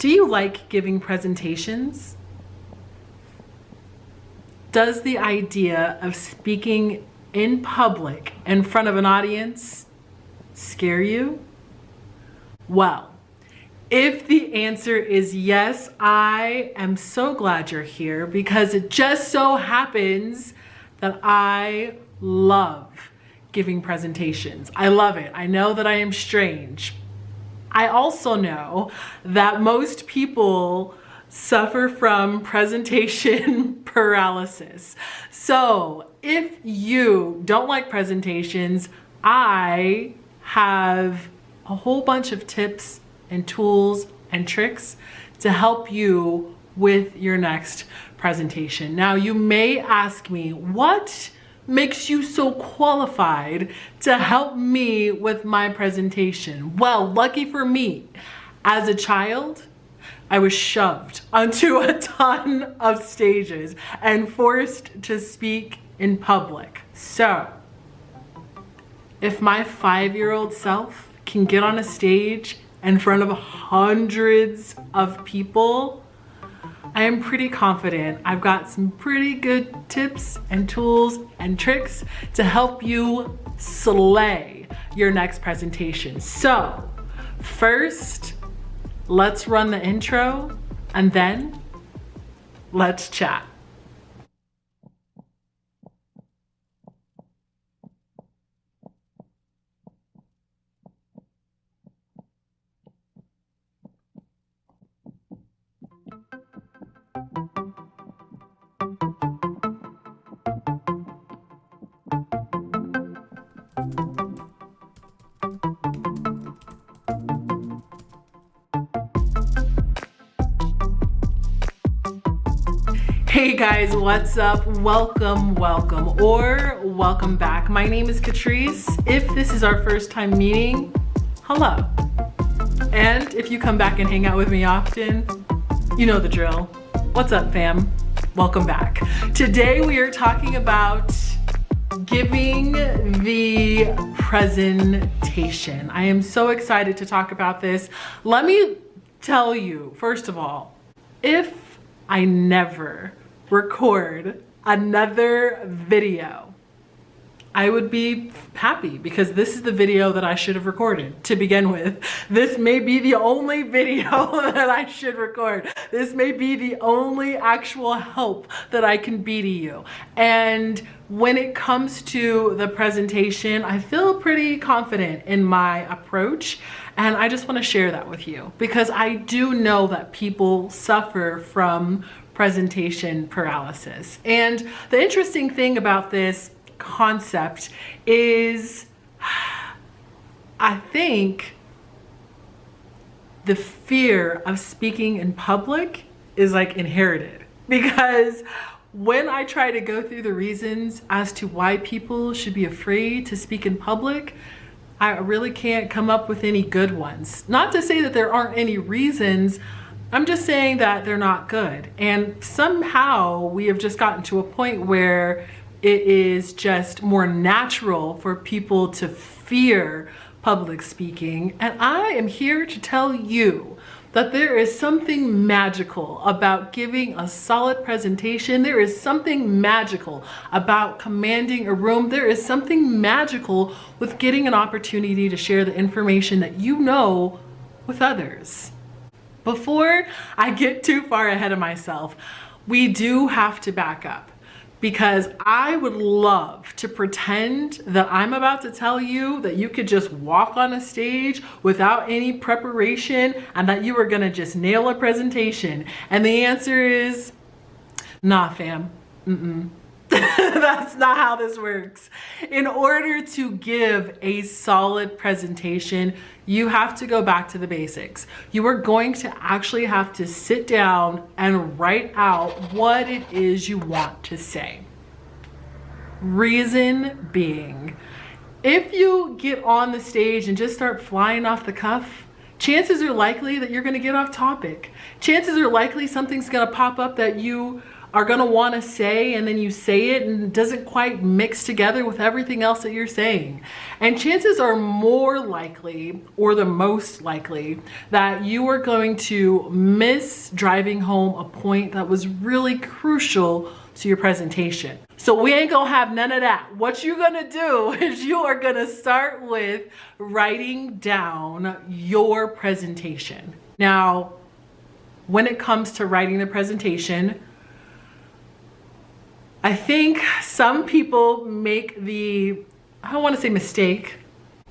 Do you like giving presentations? Does the idea of speaking in public in front of an audience scare you? Well, if the answer is yes, I am so glad you're here, because it just so happens that I love giving presentations. I love it. I know that I am strange. I also know that most people suffer from presentation paralysis. So if you don't like presentations, I have a whole bunch of tips and tools and tricks to help you with your next presentation. Now, you may ask me, what makes you so qualified to help me with my presentation? Well, lucky for me, as a child, I was shoved onto a ton of stages and forced to speak in public. So, if my 5-year-old self can get on a stage in front of hundreds of people, I am pretty confident I've got some pretty good tips and tools and tricks to help you slay your next presentation. So first, let's run the intro and then let's chat. Hey guys, what's up? Welcome or welcome back. My name is Catrice. If this is our first time meeting, hello. And if you come back and hang out with me often, you know the drill. What's up, fam? Welcome back. Today we are talking about giving the presentation. I am so excited to talk about this. Let me tell you, first of all, if I never record another video, I would be happy, because this is the video that I should have recorded to begin with. This may be the only video that I should record. This may be the only actual help that I can be to you. And when it comes to the presentation, I feel pretty confident in my approach. And I just want to share that with you, because I do know that people suffer from presentation paralysis. And the interesting thing about this concept is, I think the fear of speaking in public is like inherited, because when I try to go through the reasons as to why people should be afraid to speak in public, I really can't come up with any good ones. Not to say that there aren't any reasons, I'm just saying that they're not good. And somehow we have just gotten to a point where it is just more natural for people to fear public speaking. And I am here to tell you that there is something magical about giving a solid presentation. There is something magical about commanding a room. There is something magical with getting an opportunity to share the information that you know with others. Before I get too far ahead of myself, we do have to back up, because I would love to pretend that I'm about to tell you that you could just walk on a stage without any preparation and that you are gonna just nail a presentation. And the answer is, nah, fam. That's not how this works. In order to give a solid presentation, you have to go back to the basics. You are going to actually have to sit down and write out what it is you want to say. Reason being, if you get on the stage and just start flying off the cuff, chances are likely that you're going to get off topic. Chances are likely something's going to pop up that you are gonna wanna say, and then you say it and it doesn't quite mix together with everything else that you're saying. And chances are more likely, or the most likely, that you are going to miss driving home a point that was really crucial to your presentation. So we ain't gonna have none of that. What you're gonna do is you are gonna start with writing down your presentation. Now, when it comes to writing the presentation, I think some people make the, I don't want to say mistake.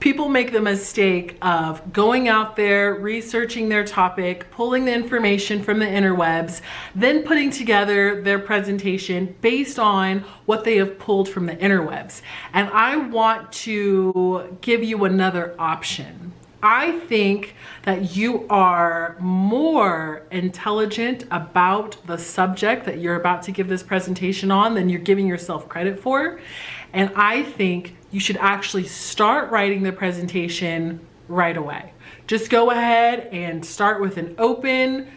People make the mistake of going out there, researching their topic, pulling the information from the interwebs, then putting together their presentation based on what they have pulled from the interwebs. And I want to give you another option. I think that you are more intelligent about the subject that you're about to give this presentation on than you're giving yourself credit for. And I think you should actually start writing the presentation right away. Just go ahead and start with an open,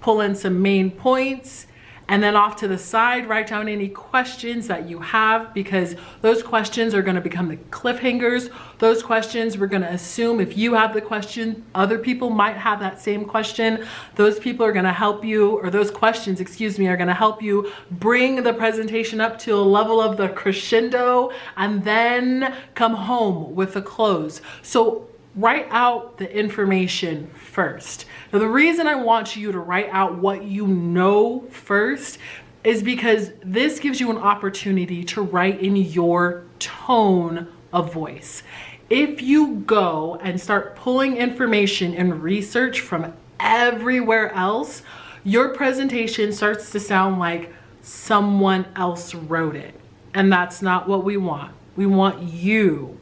pull in some main points, and then off to the side, write down any questions that you have, because those questions are gonna become the cliffhangers. Those questions, we're gonna assume if you have the question, other people might have that same question. Those people are gonna help you, or those questions, excuse me, are gonna help you bring the presentation up to a level of the crescendo and then come home with a close. So write out the information first. Now, the reason I want you to write out what you know first is because this gives you an opportunity to write in your tone of voice. If you go and start pulling information and research from everywhere else, your presentation starts to sound like someone else wrote it. And that's not what we want. We want you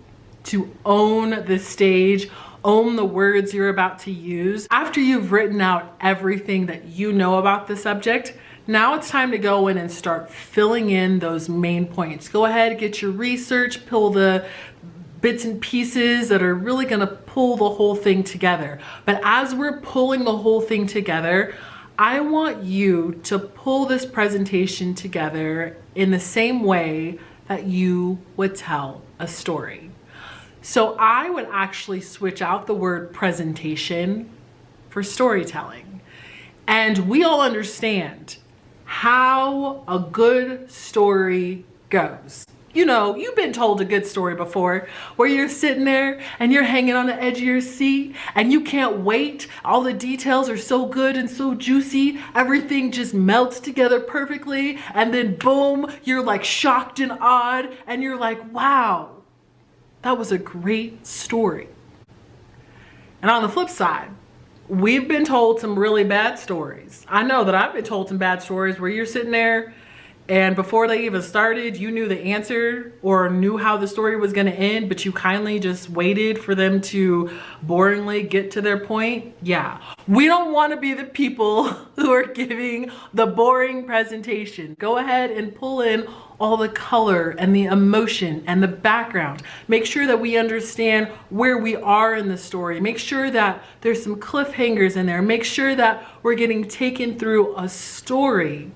to own the stage, own the words you're about to use. After you've written out everything that you know about the subject, now it's time to go in and start filling in those main points. Go ahead, get your research, pull the bits and pieces that are really gonna pull the whole thing together. But as we're pulling the whole thing together, I want you to pull this presentation together in the same way that you would tell a story. So I would actually switch out the word presentation for storytelling. And we all understand how a good story goes. You know, you've been told a good story before where you're sitting there and you're hanging on the edge of your seat and you can't wait. All the details are so good and so juicy. Everything just melts together perfectly. And then boom, you're like shocked and awed and you're like, wow. That was a great story. And on the flip side, we've been told some really bad stories. I know that I've been told some bad stories where you're sitting there and before they even started, you knew the answer or knew how the story was going to end, but you kindly just waited for them to boringly get to their point. Yeah, we don't want to be the people who are giving the boring presentation. Go ahead and pull in all the color and the emotion and the background. Make sure that we understand where we are in the story. Make sure that there's some cliffhangers in there. Make sure that we're getting taken through a story.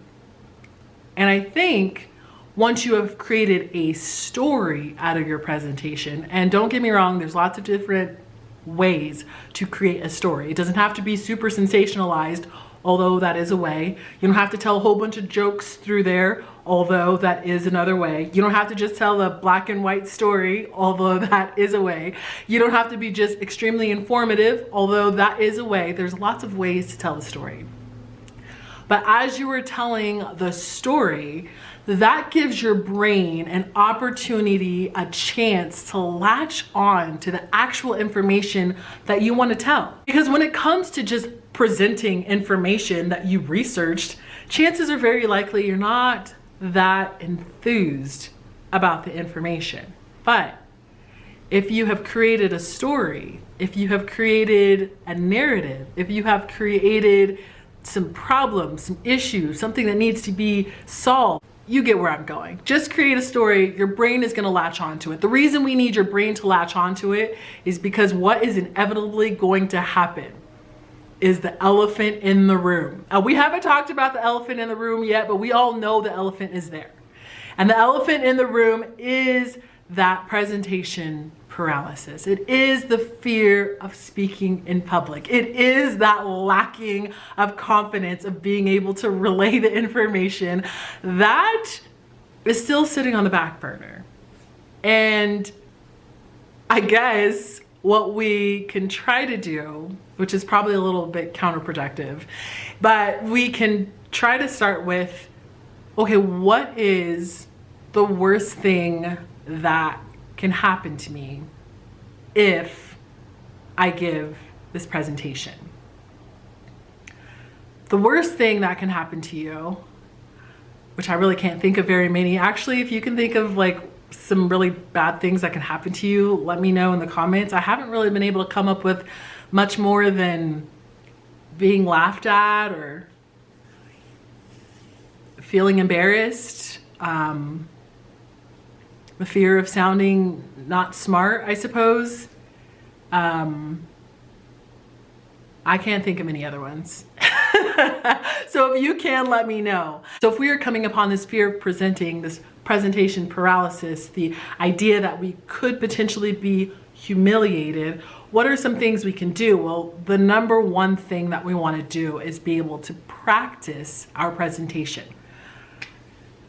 And I think once you have created a story out of your presentation, and don't get me wrong, there's lots of different ways to create a story. It doesn't have to be super sensationalized, although that is a way. You don't have to tell a whole bunch of jokes through there, although that is another way. You don't have to just tell a black and white story, although that is a way. You don't have to be just extremely informative, although that is a way. There's lots of ways to tell a story. But as you were telling the story, that gives your brain an opportunity, a chance to latch on to the actual information that you want to tell. Because when it comes to just presenting information that you researched, chances are very likely you're not that enthused about the information. But if you have created a story, if you have created a narrative, if you have created some problems, some issues, something that needs to be solved, you get where I'm going. Just create a story, your brain is gonna latch onto it. The reason we need your brain to latch onto it is because what is inevitably going to happen is the elephant in the room. We haven't talked about the elephant in the room yet, but we all know the elephant is there. And the elephant in the room is that presentation paralysis. It is the fear of speaking in public. It is that lacking of confidence of being able to relay the information that is still sitting on the back burner. And I guess what we can try to do, which is probably a little bit counterproductive, but we can try to start with, okay, what is the worst thing that can happen to me if I give this presentation? The worst thing that can happen to you, which I really can't think of very many. Actually, if you can think of like some really bad things that can happen to you, let me know in the comments. I haven't really been able to come up with much more than being laughed at or feeling embarrassed, the fear of sounding not smart, I suppose. I can't think of any other ones. So if you can, let me know. So if we are coming upon this fear of presenting, this presentation paralysis, the idea that we could potentially be humiliated, what are some things we can do? Well, the number one thing that we want to do is be able to practice our presentation.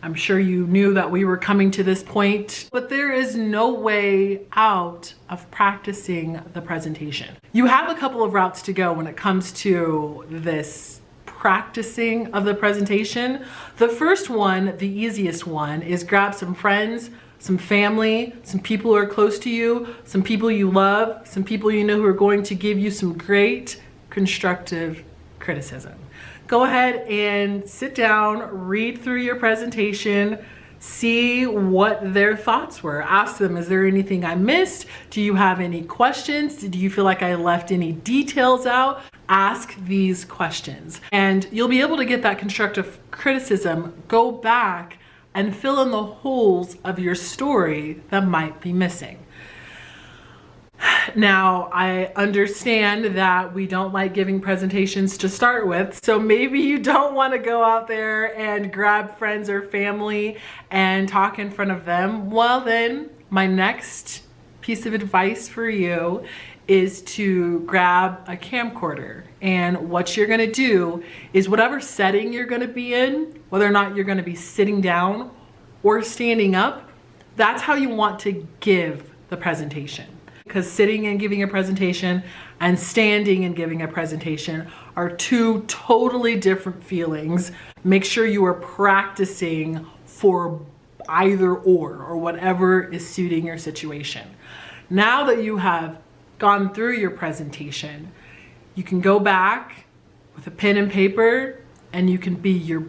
I'm sure you knew that we were coming to this point, but there is no way out of practicing the presentation. You have a couple of routes to go when it comes to this practicing of the presentation. The first one, the easiest one, is grab some friends, some family, some people who are close to you, some people you love, some people you know who are going to give you some great constructive criticism. Go ahead and sit down, read through your presentation, see what their thoughts were. Ask them, is there anything I missed? Do you have any questions? Do you feel like I left any details out? Ask these questions and you'll be able to get that constructive criticism. Go back and fill in the holes of your story that might be missing. Now, I understand that we don't like giving presentations to start with, so maybe you don't want to go out there and grab friends or family and talk in front of them. Well then, my next piece of advice for you is to grab a camcorder. And what you're gonna do is whatever setting you're gonna be in, whether or not you're gonna be sitting down or standing up, that's how you want to give the presentation. Because sitting and giving a presentation and standing and giving a presentation are two totally different feelings. Make sure you are practicing for either or whatever is suiting your situation. Now that you have gone through your presentation, you can go back with a pen and paper and you can be your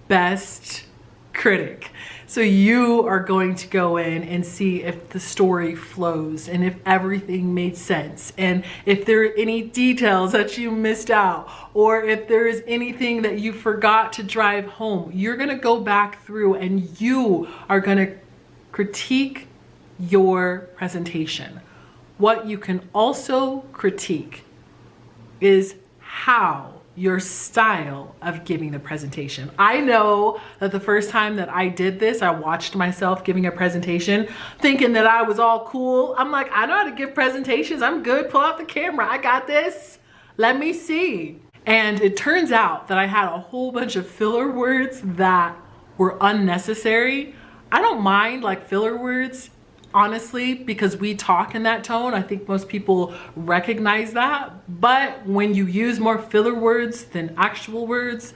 best critic. So you are going to go in and see if the story flows and if everything made sense and if there are any details that you missed out or if there is anything that you forgot to drive home. You're gonna go back through and you are gonna critique your presentation. What you can also critique is how your style of giving the presentation. I know that the first time that I did this, I watched myself giving a presentation thinking that I was all cool. I'm like, I know how to give presentations. I'm good. Pull out the camera. I got this. Let me see. And it turns out that I had a whole bunch of filler words that were unnecessary. I don't mind like filler words, honestly, because we talk in that tone. I think most people recognize that. But when you use more filler words than actual words,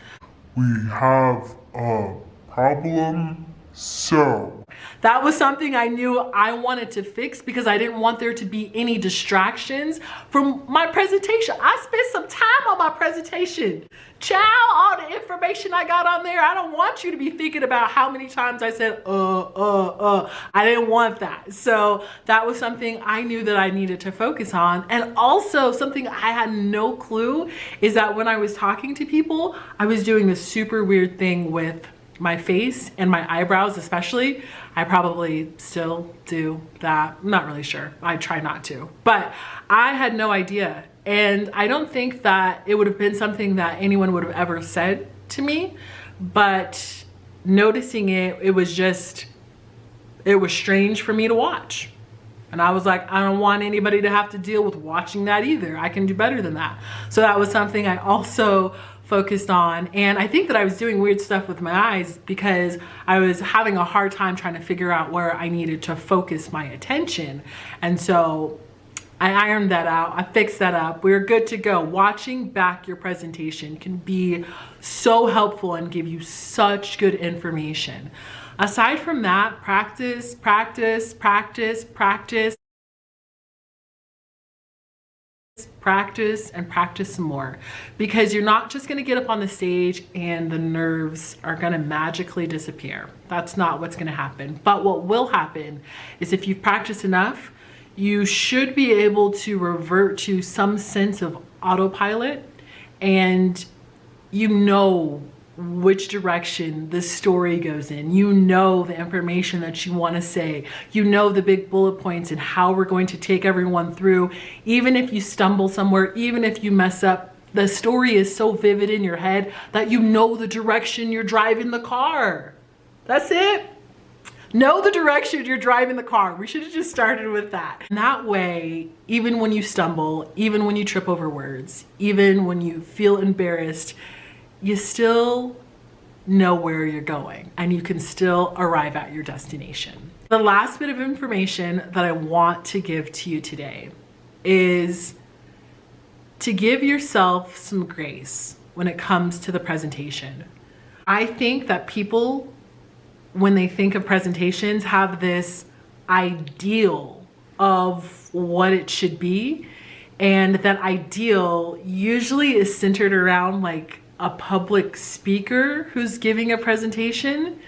we have a problem. So that was something I knew I wanted to fix because I didn't want there to be any distractions from my presentation. I spent some time on my presentation. Child, all the information I got on there, I don't want you to be thinking about how many times I said, I didn't want that. So that was something I knew that I needed to focus on. And also something I had no clue is that when I was talking to people, I was doing this super weird thing with my face and my eyebrows especially. I probably still do that. I'm not really sure. I try not to. But I had no idea And I don't think that it would have been something that anyone would have ever said to me, but noticing it, it was strange for me to watch. And I was like, I don't want anybody to have to deal with watching that either. I can do better than that. So that was something I also focused on. And I think that I was doing weird stuff with my eyes because I was having a hard time trying to figure out where I needed to focus my attention. And so I ironed that out. I fixed that up. We're good to go. Watching back your presentation can be so helpful and give you such good information. Aside from that, practice, practice, practice, practice, practice, and practice some more, because you're not just going to get up on the stage and the nerves are going to magically disappear. That's not what's going to happen. But what will happen is if you've practiced enough, you should be able to revert to some sense of autopilot, and you know which direction the story goes in. You know the information that you want to say. You know the big bullet points and how we're going to take everyone through. Even if you stumble somewhere, even if you mess up, the story is so vivid in your head that you know the direction you're driving the car. That's it. Know the direction you're driving the car. We should have just started with that. And that way, even when you stumble, even when you trip over words, even when you feel embarrassed, you still know where you're going and you can still arrive at your destination. The last bit of information that I want to give to you today is to give yourself some grace when it comes to the presentation. I think that people, when they think of presentations, have this ideal of what it should be. And that ideal usually is centered around like a public speaker who's giving a presentation.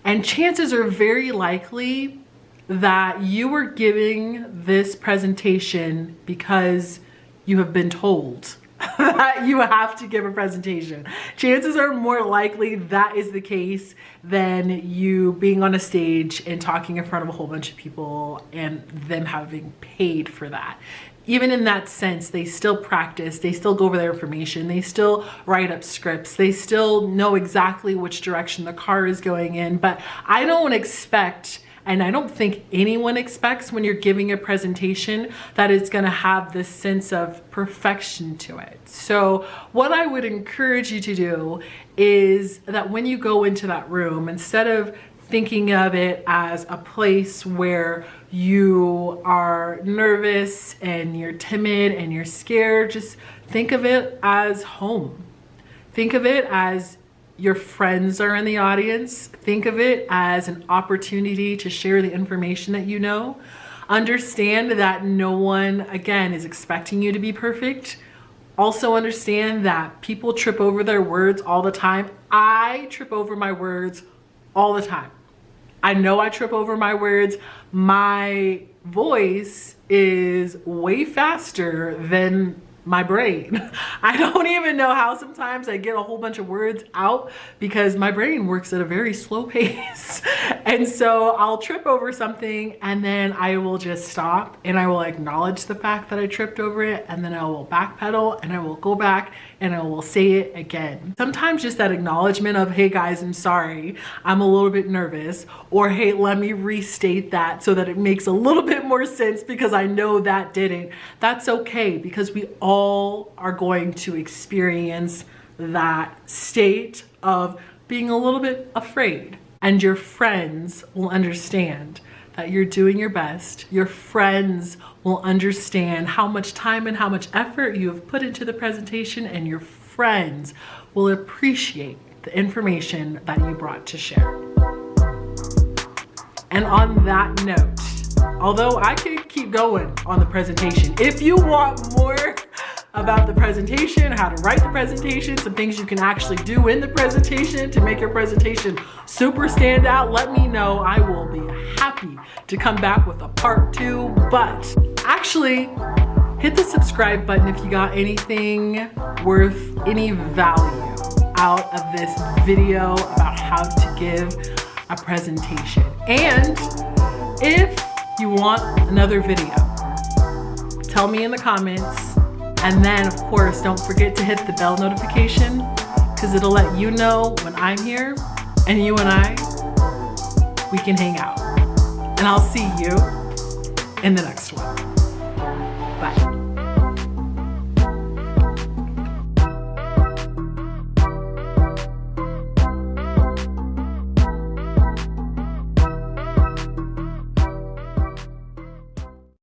And chances are very likely that you were giving this presentation because you have been told that you have to give a presentation. Chances are more likely that is the case than you being on a stage and talking in front of a whole bunch of people and them having paid for that. Even in that sense, they still practice, they still go over their information, they still write up scripts, they still know exactly which direction the car is going in. But I don't expect, and I don't think anyone expects when you're giving a presentation that it's gonna have this sense of perfection to it. So what I would encourage you to do is that when you go into that room, instead of thinking of it as a place where you are nervous and you're timid and you're scared, just think of it as home. Think of it as your friends are in the audience. Think of it as an opportunity to share the information that you know. Understand that no one, again, is expecting you to be perfect. Also understand that people trip over their words all the time. I trip over my words all the time. I know I trip over my words. My voice is way faster than my brain. I don't even know how sometimes I get a whole bunch of words out because my brain works at a very slow pace. And so I'll trip over something and then I will just stop and I will acknowledge the fact that I tripped over it, and then I will backpedal and I will go back and I will say it again. Sometimes just that acknowledgement of, hey guys, I'm sorry, I'm a little bit nervous, or hey, let me restate that so that it makes a little bit more sense because I know that didn't. That's okay, because we all are going to experience that state of being a little bit afraid. And your friends will understand that you're doing your best. Your friends will understand how much time and how much effort you have put into the presentation, and your friends will appreciate the information that you brought to share. And on that note, although I could keep going on the presentation, if you want more about the presentation, how to write the presentation, some things you can actually do in the presentation to make your presentation super stand out, let me know. I will be happy to come back with a part 2, but actually hit the subscribe button if you got anything worth any value out of this video about how to give a presentation. And if you want another video, tell me in the comments And then of course, don't forget to hit the bell notification because it'll let you know when I'm here and you and I, we can hang out. And I'll see you in the next one.